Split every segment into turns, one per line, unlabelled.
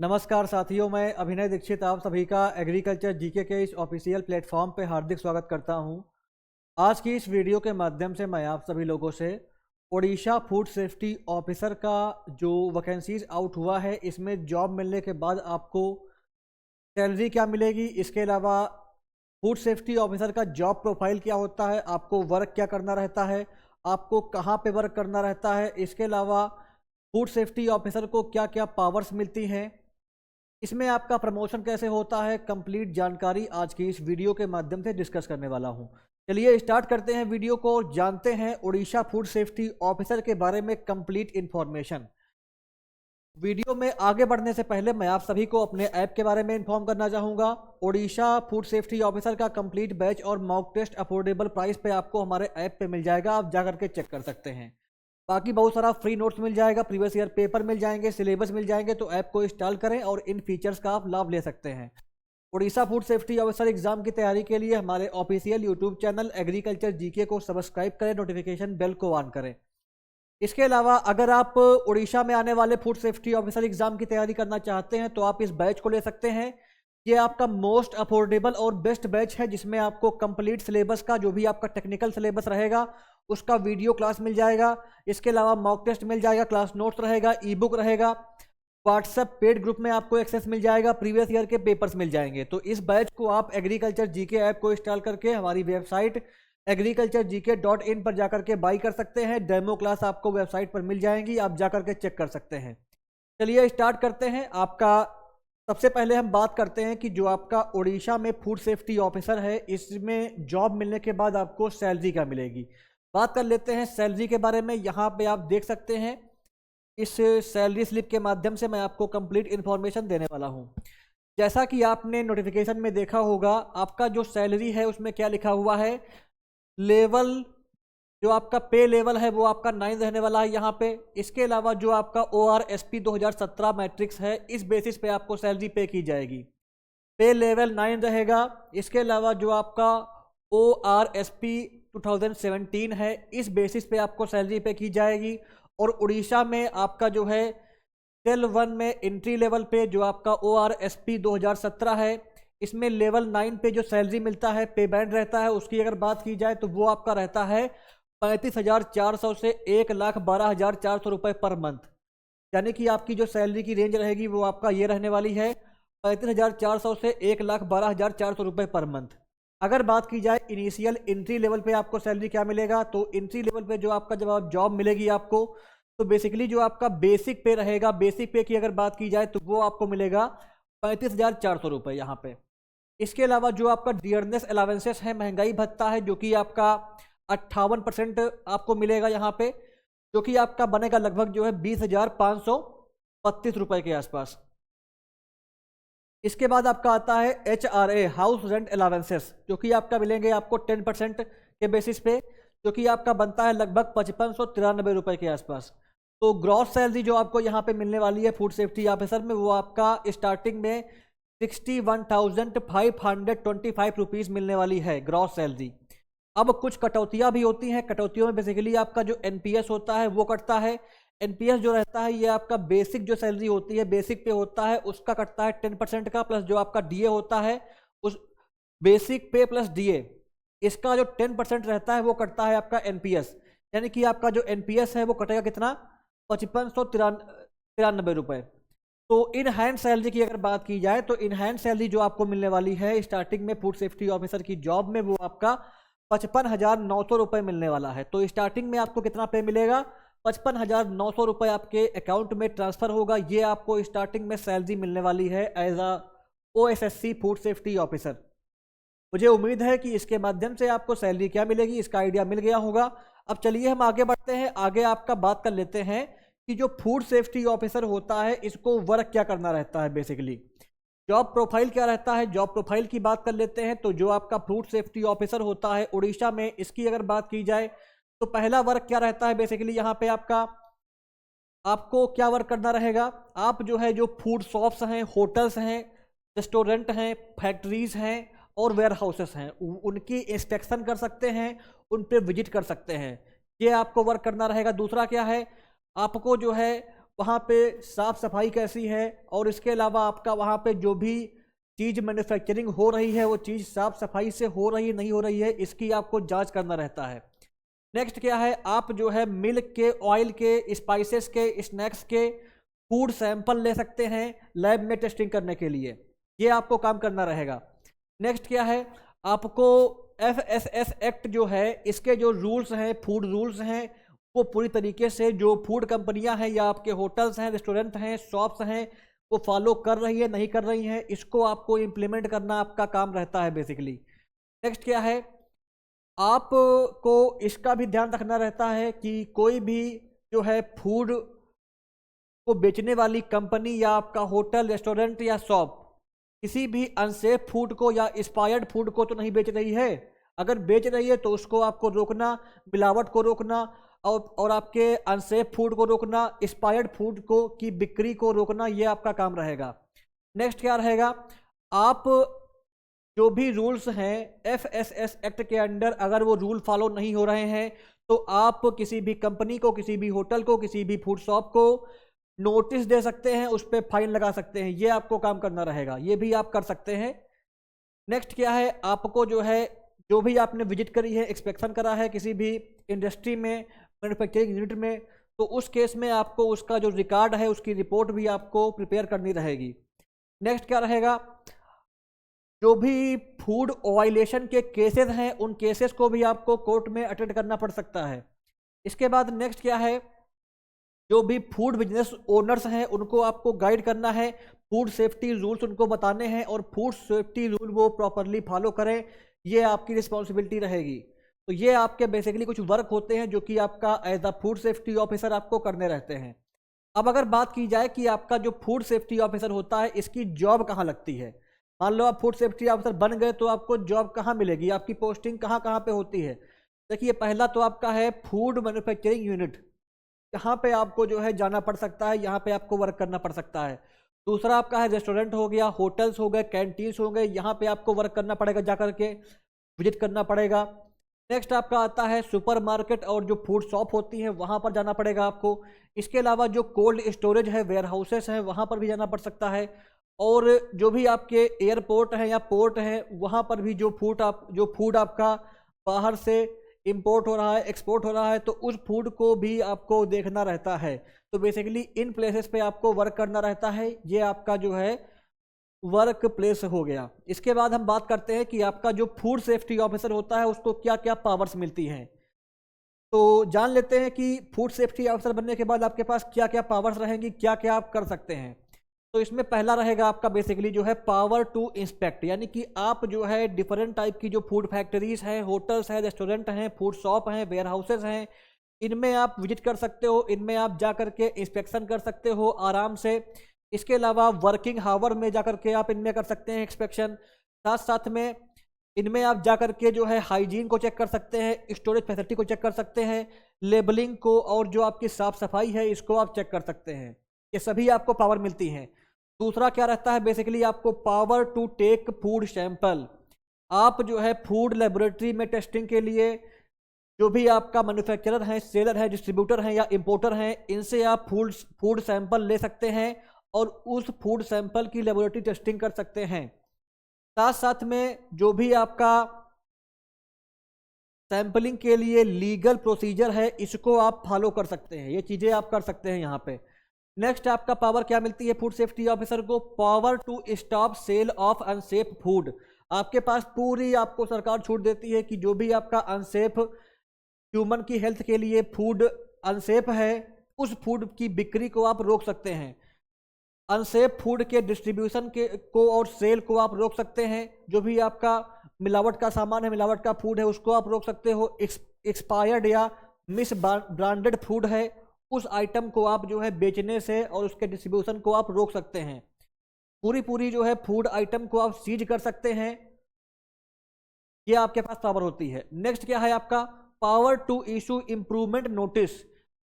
नमस्कार साथियों, मैं अभिनय दीक्षित आप सभी का एग्रीकल्चर जीके के इस ऑफिशियल प्लेटफॉर्म पे हार्दिक स्वागत करता हूं। आज की इस वीडियो के माध्यम से मैं आप सभी लोगों से ओडिशा फूड सेफ्टी ऑफिसर का जो वैकेंसीज आउट हुआ है, इसमें जॉब मिलने के बाद आपको सैलरी क्या मिलेगी, इसके अलावा फूड सेफ्टी ऑफिसर का जॉब प्रोफाइल क्या होता है, आपको वर्क क्या करना रहता है, आपको कहाँ पे वर्क करना रहता है, इसके अलावा फूड सेफ्टी ऑफिसर को क्या क्या पावर्स मिलती हैं, इसमें आपका प्रमोशन कैसे होता है, कंप्लीट जानकारी आज की इस वीडियो के माध्यम से डिस्कस करने वाला हूं। चलिए स्टार्ट करते हैं वीडियो को और जानते हैं ओडिशा फूड सेफ्टी ऑफिसर के बारे में कंप्लीट इंफॉर्मेशन। वीडियो में आगे बढ़ने से पहले मैं आप सभी को अपने ऐप के बारे में इन्फॉर्म करना चाहूँगा। ओडिशा फूड सेफ्टी ऑफिसर का कंप्लीट बैच और मॉक टेस्ट अफोर्डेबल प्राइस पे आपको हमारे ऐप पे मिल जाएगा, आप जा करके चेक कर सकते हैं। बाकी बहुत सारा फ्री नोट्स मिल जाएगा, प्रीवियस ईयर पेपर मिल जाएंगे, सिलेबस मिल जाएंगे, तो ऐप को इंस्टॉल करें और इन फीचर्स का आप लाभ ले सकते हैं। Odisha food safety officer exam की तैयारी के लिए हमारे official YouTube channel agriculture GK को सब्सक्राइब करें, नोटिफिकेशन बेल को ऑन करें। इसके अलावा अगर आप उड़ीसा में आने वाले फूड सेफ्टी ऑफिसर एग्जाम की तैयारी करना चाहते हैं तो आप इस बैच को ले सकते हैं। ये आपका मोस्ट अफोर्डेबल और बेस्ट बैच है, जिसमें आपको कंप्लीट सिलेबस का जो भी आपका टेक्निकल सिलेबस रहेगा उसका वीडियो क्लास मिल जाएगा। इसके अलावा मॉक टेस्ट मिल जाएगा, क्लास नोट्स रहेगा, ई बुक रहेगा, व्हाट्सएप पेड ग्रुप में आपको एक्सेस मिल जाएगा, प्रीवियस ईयर के पेपर्स मिल जाएंगे। तो इस बैच को आप एग्रीकल्चर जीके ऐप को इंस्टॉल करके हमारी वेबसाइट agriculturegk.in पर जाकर के बाई कर सकते हैं। डेमो क्लास आपको वेबसाइट पर मिल जाएंगी, आप जाकर के चेक कर सकते हैं। चलिए स्टार्ट करते हैं। आपका सबसे पहले हम बात करते हैं कि जो आपका ओडिशा में फूड सेफ्टी ऑफिसर है, इसमें जॉब मिलने के बाद आपको सैलरी क्या मिलेगी। बात कर लेते हैं सैलरी के बारे में। यहाँ पे आप देख सकते हैं इस सैलरी स्लिप के माध्यम से मैं आपको कंप्लीट इन्फॉर्मेशन देने वाला हूँ। जैसा कि आपने नोटिफिकेशन में देखा होगा, आपका जो सैलरी है उसमें क्या लिखा हुआ है, लेवल जो आपका पे लेवल है वो आपका 9 रहने वाला है यहाँ पे। इसके अलावा जो आपका ORSP 2017 मैट्रिक्स है, इस बेसिस पे आपको सैलरी पे की जाएगी, पे लेवल 9 रहेगा। इसके अलावा जो आपका ORSP 2017 है, इस बेसिस पे आपको सैलरी पे की जाएगी। और उड़ीसा में आपका जो है सेल 1 में एंट्री लेवल पे जो आपका ORSP 2017 है, इसमें लेवल 9 पे जो सैलरी मिलता है, पे बैंड रहता है, उसकी अगर बात की जाए तो वो आपका रहता है 35,400 से 1,12,400 रुपये पर मंथ। यानी कि आपकी जो सैलरी की रेंज रहेगी वो आपका ये रहने वाली है 35,400 से 1,12,400 रुपये पर मंथ। अगर बात की जाए इनिशियल एंट्री लेवल पे आपको सैलरी क्या मिलेगा, तो एंट्री लेवल पे जो आपका जब आप जॉब मिलेगी आपको, तो बेसिकली जो आपका बेसिक पे रहेगा, बेसिक पे की अगर बात की जाए तो वो आपको मिलेगा 35,400 रुपये यहाँ पे। इसके अलावा जो आपका डियरनेस अलावेंसेस है, महंगाई भत्ता है, जो कि आपका 58% आपको मिलेगा यहाँ पे, जो कि आपका बनेगा लगभग जो है 20,532 रुपए के आसपास। इसके बाद आपका आता है HRA हाउस रेंट अलावेंसेस, जो कि आपका मिलेंगे आपको 10% के बेसिस पे, जो कि आपका बनता है लगभग 5593 रुपए के आसपास। तो ग्रॉस सैलरी जो आपको यहाँ पे मिलने वाली है फूड सेफ्टी ऑफिसर में, वो आपका स्टार्टिंग में 61,525 रुपीज़ मिलने वाली है ग्रॉस सैलरी। अब कुछ कटौतियाँ भी होती हैं। कटौतियों में बेसिकली आपका जो NPS होता है वो कटता है। NPS जो रहता है ये आपका बेसिक जो सैलरी होती है, बेसिक पे होता है, उसका कटता है 10% का, प्लस जो आपका DA होता है उस बेसिक पे प्लस DA, इसका जो 10% रहता है वो कटता है आपका NPS। यानी कि आपका जो NPS है वो कटेगा कितना, 5593 रुपये। तो इन हैंड सैलरी की अगर बात की जाए तो इन हैंड सैलरी जो आपको मिलने वाली है स्टार्टिंग में फूड सेफ्टी ऑफिसर की जॉब में, वो आपका 55,900 रुपये मिलने वाला है। तो स्टार्टिंग में आपको कितना पे मिलेगा, 55,900 रुपये आपके अकाउंट में ट्रांसफर होगा। ये आपको स्टार्टिंग में सैलरी मिलने वाली है as a OSSC food safety officer. मुझे उम्मीद है कि इसके माध्यम से आपको सैलरी क्या मिलेगी इसका आइडिया मिल गया होगा। अब चलिए हम आगे बढ़ते हैं। आगे आपका बात कर लेते हैं कि जो फूड सेफ्टी ऑफिसर होता है इसको वर्क क्या करना रहता है। बेसिकली जॉब प्रोफाइल क्या रहता है, जॉब प्रोफाइल की बात कर लेते हैं। तो जो आपका फूड सेफ्टी ऑफिसर होता है उड़ीसा में, इसकी अगर बात की जाए तो पहला वर्क क्या रहता है, बेसिकली यहाँ पे आपको क्या वर्क करना रहेगा, आप जो है जो फूड शॉप्स हैं, होटल्स हैं, रेस्टोरेंट हैं, फैक्ट्रीज हैं और वेयर हाउसेस हैं, उनकी इंस्पेक्शन कर सकते हैं, उन पे विजिट कर सकते हैं, ये आपको वर्क करना रहेगा। दूसरा क्या है, आपको जो है वहाँ पे साफ सफाई कैसी है, और इसके अलावा आपका वहाँ पे जो भी चीज़ मैन्युफैक्चरिंग हो रही है वो चीज़ साफ सफाई से हो रही है नहीं हो रही है, इसकी आपको जांच करना रहता है। नेक्स्ट क्या है, आप जो है मिल्क के, ऑयल के, स्पाइसेस के, स्नैक्स के फूड सैंपल ले सकते हैं लैब में टेस्टिंग करने के लिए, ये आपको काम करना रहेगा। नेक्स्ट क्या है, आपको FSS एक्ट जो है, इसके जो रूल्स हैं, फूड रूल्स हैं, वो पूरी तरीके से जो फूड कंपनियां हैं या आपके होटल्स हैं, रेस्टोरेंट हैं, शॉप्स हैं, वो फॉलो कर रही है नहीं कर रही हैं, इसको आपको इम्प्लीमेंट करना आपका काम रहता है बेसिकली। नेक्स्ट क्या है, आपको इसका भी ध्यान रखना रहता है कि कोई भी जो है फूड को बेचने वाली कंपनी या आपका होटल, रेस्टोरेंट या शॉप किसी भी अनसेफ फूड को या एक्सपायर्ड फूड को तो नहीं बेच रही है। अगर बेच रही है तो उसको आपको रोकना, मिलावट को रोकना, और आपके अनसेफ फूड को रोकना, एक्सपायर्ड फूड को की बिक्री को रोकना, ये आपका काम रहेगा। नेक्स्ट क्या रहेगा, आप जो भी रूल्स हैं FSS एक्ट के अंडर, अगर वो रूल फॉलो नहीं हो रहे हैं तो आप किसी भी कंपनी को, किसी भी होटल को, किसी भी फूड शॉप को नोटिस दे सकते हैं, उस पर फाइन लगा सकते हैं, ये आपको काम करना रहेगा, ये भी आप कर सकते हैं। नेक्स्ट क्या है, आपको जो है जो भी आपने विजिट करी है, इंस्पेक्शन करा है किसी भी इंडस्ट्री में, मैन्युफैक्चरिंग यूनिट में, तो उस केस में आपको उसका जो रिकॉर्ड है उसकी रिपोर्ट भी आपको प्रिपेयर करनी रहेगी। नेक्स्ट क्या रहेगा, जो भी फूड वायलेशन के केसेस हैं उन केसेस को भी आपको कोर्ट में अटेंड करना पड़ सकता है। इसके बाद नेक्स्ट क्या है, जो भी फूड बिजनेस ओनर्स हैं उनको आपको गाइड करना है, फूड सेफ्टी रूल्स उनको बताने हैं, और फूड सेफ्टी रूल वो प्रॉपरली फॉलो करें, ये आपकी रिस्पॉन्सिबिलिटी रहेगी। तो ये आपके बेसिकली कुछ वर्क होते हैं जो कि आपका as a food safety officer आपको करने रहते हैं। अब अगर बात की जाए कि आपका जो फूड सेफ्टी ऑफिसर होता है इसकी जॉब कहाँ लगती है, मान लो आप फूड सेफ्टी ऑफिसर बन गए तो आपको जॉब कहाँ मिलेगी, आपकी पोस्टिंग कहाँ कहाँ पे होती है। देखिए, पहला तो आपका है फूड मैन्युफैक्चरिंग यूनिट, यहाँ पे आपको जो है जाना पड़ सकता है, यहाँ पे आपको वर्क करना पड़ सकता है। दूसरा आपका है रेस्टोरेंट हो गया, होटल्स हो गए, कैंटीन्स हो गए, यहाँ पे आपको वर्क करना पड़ेगा, जा करके विजिट करना पड़ेगा। नेक्स्ट आपका आता है सुपरमार्केट और जो फूड शॉप होती हैं वहाँ पर जाना पड़ेगा आपको। इसके अलावा जो कोल्ड स्टोरेज है, वेयर हाउसेस हैं, वहाँ पर भी जाना पड़ सकता है। और जो भी आपके एयरपोर्ट हैं या पोर्ट हैं वहाँ पर भी जो फूड आपका बाहर से इंपोर्ट हो रहा है, एक्सपोर्ट हो रहा है, तो उस फूड को भी आपको देखना रहता है। तो बेसिकली इन प्लेसेस पे आपको वर्क करना रहता है, ये आपका जो है वर्क प्लेस हो गया। इसके बाद हम बात करते हैं कि आपका जो फूड सेफ्टी ऑफिसर होता है उसको क्या क्या पावर्स मिलती हैं। तो जान लेते हैं कि फूड सेफ्टी ऑफिसर बनने के बाद आपके पास क्या क्या पावर्स रहेंगी, क्या क्या आप कर सकते हैं। तो इसमें पहला रहेगा आपका बेसिकली जो है पावर टू इंस्पेक्ट, यानी कि आप जो है डिफरेंट टाइप की जो फूड फैक्ट्रीज हैं, होटल्स हैं, रेस्टोरेंट हैं, फूड शॉप हैं, वेयर हाउसेज हैं, इनमें आप विजिट कर सकते हो, इनमें आप जा करके इंस्पेक्शन कर सकते हो आराम से। इसके अलावा वर्किंग हावर में जा करके आप इनमें कर सकते हैं इंस्पेक्शन। साथ साथ में इनमें आप जा करके जो है हाइजीन को चेक कर सकते हैं, स्टोरेज फैसिलिटी को चेक कर सकते हैं, लेबलिंग को और जो आपकी साफ सफाई है इसको आप चेक कर सकते हैं। ये सभी आपको पावर मिलती हैं। दूसरा क्या रहता है, बेसिकली आपको power to take food sample. आप जो है फूड लेबोरेटरी में टेस्टिंग के लिए जो भी आपका मैन्युफैक्चरर है, सेलर है, डिस्ट्रीब्यूटर हैं या इंपोर्टर हैं, इनसे आप फूड सैंपल ले सकते हैं और उस फूड सैंपल की लेबोरेटरी टेस्टिंग कर सकते हैं। साथ साथ में जो भी आपका सैंपलिंग के लिए लीगल प्रोसीजर है इसको आप फॉलो कर सकते हैं, ये चीज़ें आप कर सकते हैं यहाँ पे। नेक्स्ट आपका पावर क्या मिलती है फूड सेफ्टी ऑफिसर को, power to stop sale of unsafe food. आपके पास पूरी आपको सरकार छूट देती है कि जो भी आपका अनसेफ, ह्यूमन की हेल्थ के लिए फूड अनसेफ है, उस फूड की बिक्री को आप रोक सकते हैं। अनसेफ फूड के डिस्ट्रीब्यूशन को और सेल को आप रोक सकते हैं। जो भी आपका मिलावट का सामान है, मिलावट का फूड है, उसको आप रोक सकते हो। एक्सपायर्ड या मिस ब्रांडेड फूड है, उस आइटम को आप जो है बेचने से और उसके डिस्ट्रीब्यूशन को आप रोक सकते हैं। पूरी जो है फूड आइटम को आप सीज कर सकते हैं, ये आपके पास पावर होती है। नेक्स्ट क्या है आपका power to issue improvement notice.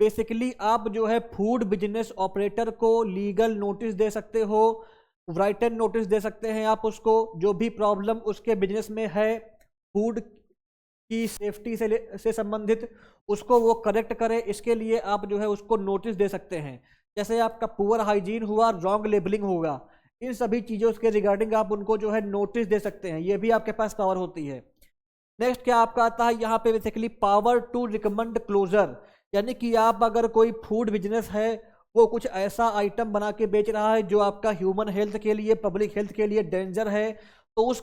Basically आप जो है फूड बिजनेस ऑपरेटर को लीगल नोटिस दे सकते हो, राइटन नोटिस दे सकते हैं आप उसको, जो भी प्रॉब्लम उसके बिजनेस में है फूड की सेफ्टी से संबंधित, उसको वो करेक्ट करे, इसके लिए आप जो है उसको नोटिस दे सकते हैं। जैसे आपका पुअर हाइजीन हुआ, रॉन्ग लेबलिंग होगा, इन सभी चीज़ों के रिगार्डिंग आप उनको जो है नोटिस दे सकते हैं, ये भी आपके पास पावर होती है। नेक्स्ट क्या आपका आता है यहाँ पे basically power to recommend closure, यानी कि आप अगर कोई फूड बिजनेस है वो कुछ ऐसा आइटम बना के बेच रहा है जो आपका ह्यूमन हेल्थ के लिए, पब्लिक हेल्थ के लिए डेंजर है, तो उस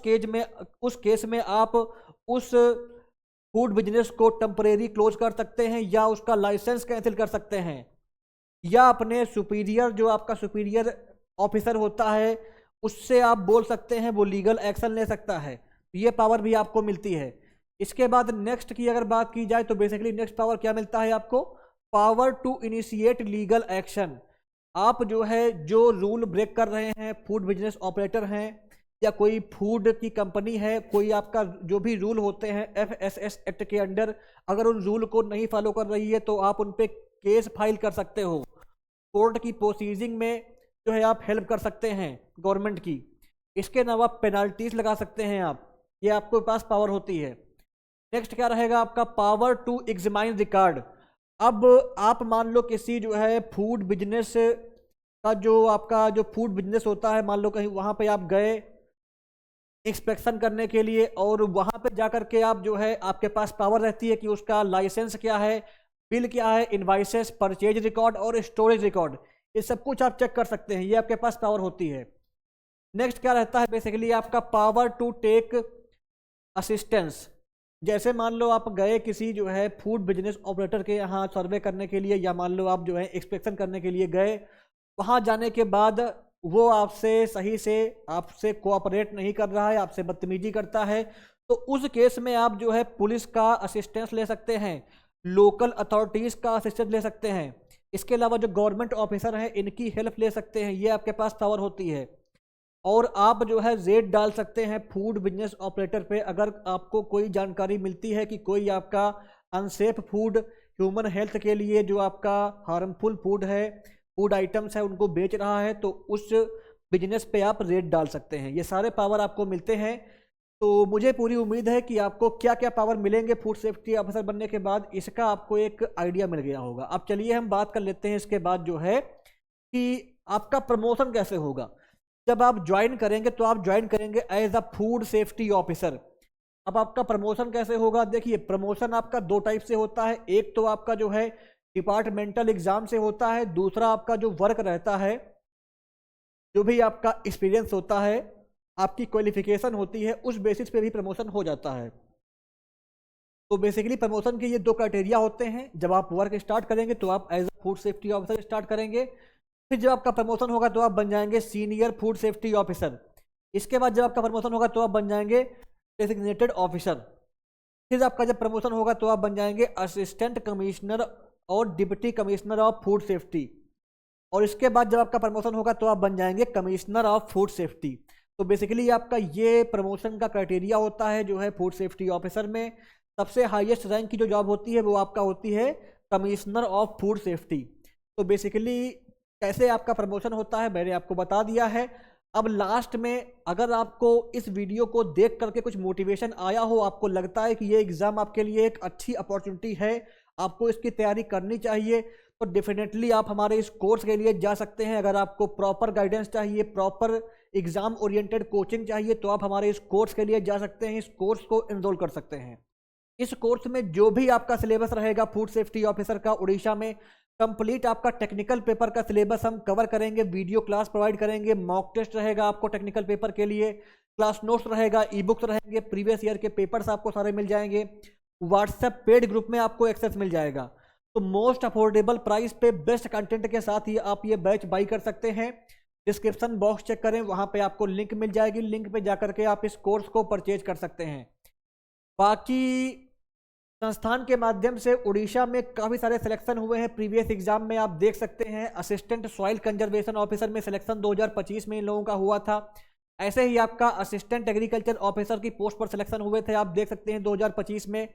केस में आप उस फूड बिजनेस को टेम्परेरी क्लोज कर सकते हैं या उसका लाइसेंस कैंसिल कर सकते हैं, या अपने सुपीरियर, जो आपका सुपीरियर ऑफिसर होता है, उससे आप बोल सकते हैं, वो लीगल एक्शन ले सकता है। ये पावर भी आपको मिलती है। इसके बाद नेक्स्ट की अगर बात की जाए तो बेसिकली नेक्स्ट पावर क्या मिलता है आपको, power to initiate legal action. आप जो है जो रूल ब्रेक कर रहे हैं, फूड बिजनेस ऑपरेटर हैं या कोई फूड की कंपनी है, कोई आपका जो भी रूल होते हैं FSS एक्ट के अंडर, अगर उन रूल को नहीं फॉलो कर रही है तो आप उन पे केस फाइल कर सकते हो, कोर्ट की प्रोसीजिंग में जो है आप हेल्प कर सकते हैं गवर्नमेंट की। इसके अलावा पेनाल्टीज लगा सकते हैं आप, ये आपके पास पावर होती है। नेक्स्ट क्या रहेगा आपका, पावर टू एग्जामाइन रिकॉर्ड। अब आप मान लो किसी जो है फूड बिजनेस का, जो आपका जो फूड बिजनेस होता है, मान लो कहीं वहाँ पे आप गए इंस्पेक्शन करने के लिए, और वहाँ पे जा करके आप जो है आपके पास पावर रहती है कि उसका लाइसेंस क्या है, बिल क्या है, इनवाइसेस, परचेज रिकॉर्ड और स्टोरेज रिकॉर्ड, ये सब कुछ आप चेक कर सकते हैं, ये आपके पास पावर होती है। नेक्स्ट क्या रहता है बेसिकली आपका, पावर टू टेक असिस्टेंस। जैसे मान लो आप गए किसी जो है फूड बिजनेस ऑपरेटर के यहाँ सर्वे करने के लिए, या मान लो आप जो है इंस्पेक्शन करने के लिए गए, वहाँ जाने के बाद वो आपसे सही से आपसे कोऑपरेट नहीं कर रहा है, आपसे बदतमीजी करता है, तो उस केस में आप जो है पुलिस का असिस्टेंस ले सकते हैं, लोकल अथॉरिटीज़ का असिस्टेंस ले सकते हैं। इसके अलावा जो गवर्नमेंट ऑफिसर हैं इनकी हेल्प ले सकते हैं, ये आपके पास पावर होती है। और आप जो है रेड डाल सकते हैं फूड बिजनेस ऑपरेटर पे, अगर आपको कोई जानकारी मिलती है कि कोई आपका अनसेफ फूड, ह्यूमन हेल्थ के लिए जो आपका हार्मफुल फूड है, फूड आइटम्स है, उनको बेच रहा है, तो उस बिजनेस पे आप रेड डाल सकते हैं। ये सारे पावर आपको मिलते हैं। तो मुझे पूरी उम्मीद है कि आपको क्या क्या पावर मिलेंगे फूड सेफ्टी ऑफिसर बनने के बाद, इसका आपको एक आइडिया मिल गया होगा। अब चलिए हम बात कर लेते हैं इसके बाद जो है कि आपका प्रमोशन कैसे होगा। जब आप ज्वाइन करेंगे तो आप ज्वाइन करेंगे as a food safety officer. अब आपका प्रमोशन कैसे होगा, देखिए प्रमोशन आपका दो टाइप से होता है। एक तो आपका जो है डिपार्टमेंटल एग्जाम से होता है, दूसरा आपका जो वर्क रहता है, जो भी आपका एक्सपीरियंस होता है, आपकी क्वालिफिकेशन होती है, उस बेसिस पे भी प्रमोशन हो जाता है। तो बेसिकली प्रमोशन के ये दो क्राइटेरिया होते हैं। जब आप वर्क स्टार्ट करेंगे तो आप as a food safety officer start करेंगे, फिर जब आपका प्रमोशन होगा तो आप बन जाएंगे सीनियर फूड सेफ्टी ऑफिसर। इसके बाद जब आपका प्रमोशन होगा तो आप बन जाएंगे डेजिग्नेटेड ऑफिसर। फिर आपका जब प्रमोशन होगा तो आप बन जाएंगे असिस्टेंट कमिश्नर और deputy commissioner of food safety. और इसके बाद जब आपका प्रमोशन होगा तो आप बन जाएंगे कमिश्नर ऑफ फूड सेफ्टी। तो बेसिकली आपका ये प्रमोशन का क्राइटेरिया होता है जो है फूड सेफ्टी ऑफिसर में। सबसे हाईएस्ट रैंक की जो जॉब होती है वो आपका होती है कमिश्नर ऑफ फूड सेफ्टी। तो बेसिकली कैसे आपका प्रमोशन होता है मैंने आपको बता दिया है। अब लास्ट में अगर आपको इस वीडियो को देख करके कुछ मोटिवेशन आया हो, आपको लगता है कि ये एग्ज़ाम आपके लिए एक अच्छी अपॉर्चुनिटी है, आपको इसकी तैयारी करनी चाहिए, तो डेफिनेटली आप हमारे इस कोर्स के लिए जा सकते हैं। अगर आपको प्रॉपर गाइडेंस चाहिए, प्रॉपर एग्जाम ओरिएंटेड कोचिंग चाहिए, तो आप हमारे इस कोर्स के लिए जा सकते हैं, इस कोर्स को एनरोल कर सकते हैं। इस कोर्स में जो भी आपका सिलेबस रहेगा फूड सेफ्टी ऑफिसर का उड़ीसा में, कंप्लीट आपका टेक्निकल पेपर का सिलेबस हम कवर करेंगे, वीडियो क्लास प्रोवाइड करेंगे, मॉक टेस्ट रहेगा आपको टेक्निकल पेपर के लिए, क्लास नोट्स रहेगा, ई बुक्स रहेंगे, प्रीवियस ईयर के पेपर्स आपको सारे मिल जाएंगे, व्हाट्सएप पेड ग्रुप में आपको एक्सेस मिल जाएगा। तो मोस्ट अफोर्डेबल प्राइस पे बेस्ट कंटेंट के साथ ही आप ये बैच बाई कर सकते हैं। डिस्क्रिप्शन बॉक्स चेक करें, वहां पे आपको लिंक मिल जाएगी, लिंक पे जाकर के आप इस कोर्स को परचेज कर सकते हैं। बाकी संस्थान के माध्यम से उड़ीसा में काफ़ी सारे सिलेक्शन हुए हैं प्रीवियस एग्जाम में, आप देख सकते हैं। असिस्टेंट सॉइल कंजर्वेशन ऑफिसर में सिलेक्शन 2025 में इन लोगों का हुआ था। ऐसे ही आपका असिस्टेंट एग्रीकल्चर ऑफिसर की पोस्ट पर सिलेक्शन हुए थे, आप देख सकते हैं 2025 में।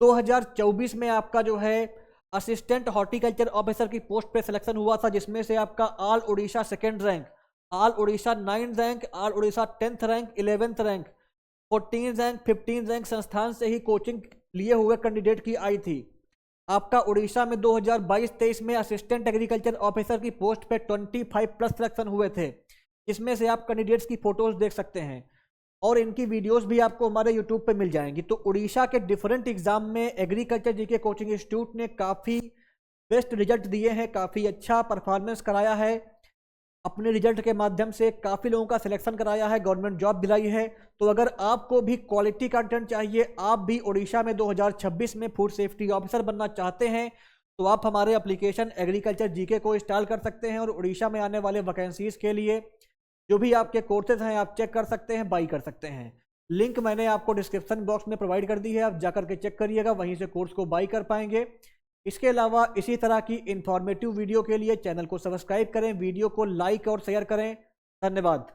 2024 में आपका जो है असिस्टेंट हॉर्टिकल्चर ऑफिसर की पोस्ट पे सिलेक्शन हुआ था, जिसमें से आपका all Orissa second rank, all Orissa 9th rank, all Orissa 10th rank, 11th rank, 14th rank, 15th rank संस्थान से ही कोचिंग लिए हुए कैंडिडेट की आई थी। आपका उड़ीसा में 2022-23 में असिस्टेंट एग्रीकल्चर ऑफिसर की पोस्ट पे 25+ सिलेक्शन हुए थे। इसमें से आप कैंडिडेट्स की फोटोज देख सकते हैं और इनकी वीडियोस भी आपको हमारे यूट्यूब पे मिल जाएंगी। तो उड़ीसा के डिफरेंट एग्जाम में एग्रीकल्चर जीके कोचिंग इंस्टीट्यूट ने काफ़ी बेस्ट रिजल्ट दिए हैं, काफ़ी अच्छा परफॉर्मेंस कराया है, अपने रिजल्ट के माध्यम से काफ़ी लोगों का सिलेक्शन कराया है, गवर्नमेंट जॉब दिलाई है। तो अगर आपको भी क्वालिटी कंटेंट चाहिए, आप भी उड़ीसा में 2026 में फूड सेफ्टी ऑफिसर बनना चाहते हैं, तो आप हमारे एप्लीकेशन एग्रीकल्चर जीके को इंस्टॉल कर सकते हैं और उड़ीसा में आने वाले वैकेंसीज के लिए जो भी आपके कोर्सेज हैं आप चेक कर सकते हैं, बाई कर सकते हैं। लिंक मैंने आपको डिस्क्रिप्शन बॉक्स में प्रोवाइड कर दी है, आप जाकर के चेक करिएगा, वहीं से कोर्स को बाई कर पाएंगे। इसके अलावा इसी तरह की इंफॉर्मेटिव वीडियो के लिए चैनल को सब्सक्राइब करें, वीडियो को लाइक और शेयर करें। धन्यवाद।